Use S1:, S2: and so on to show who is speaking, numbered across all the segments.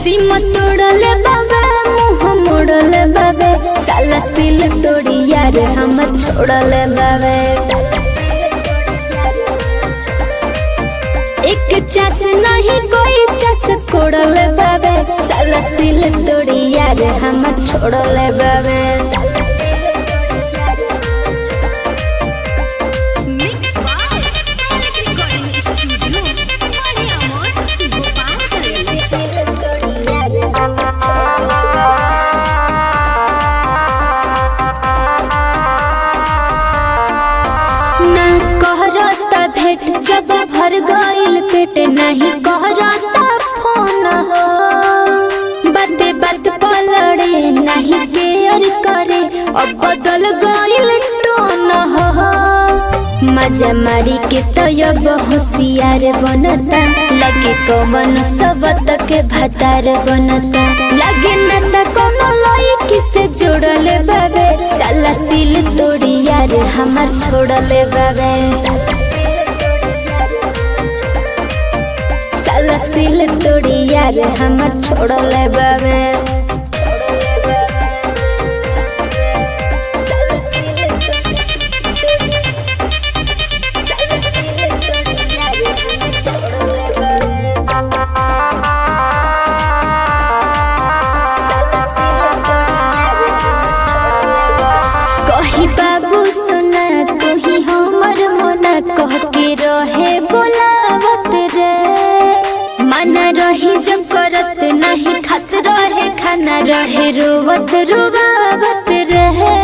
S1: सीमा तोड़ले बाबे मुँह मोड़ले बाबे साला सिल तोड़ी यार हम छोड़ले बाबे। एक चस नहीं कोई चस कोड़ले बाबे साला सिल तोड़ी यार हम छोड़ले बाबे। भेट जब भर गइल पेट नहीं कहरता फोन हो बाते बात पलड़े नहीं केयर करे अब बदल गइल टोन हो। मजा मारी के तो अब होशियार बनता लगे कौन सबत के भतार बनता लगे न त कोनो लड़की से जोड़ले बाबे साला सिल तोड़ी यार हमार छोड़ले बाबे। साला सिल तोड़ी यार हमर छोड़ले बाबे। कही बाबू सुना तू ही हमर मोना कह के रहे बोलावत रे माना रही जब करत नहीं खत रहे खाना रहे रोवत रुबावत रहे।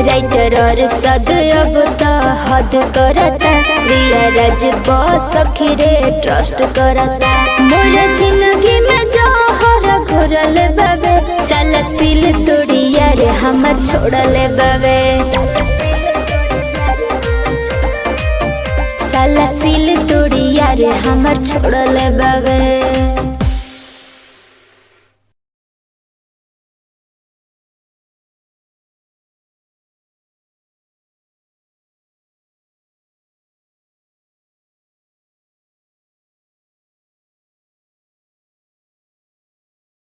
S1: राइटर और सद अब तो हद करता रिया राज बस सखीरे ट्रस्ट करता मोर जिंदगी में जहर घोरल बाबे साला सिल तोड़ी यार हमर छोड़ले बाबे। साला सिल तोड़ी यार हमर छोड़ले बाबे।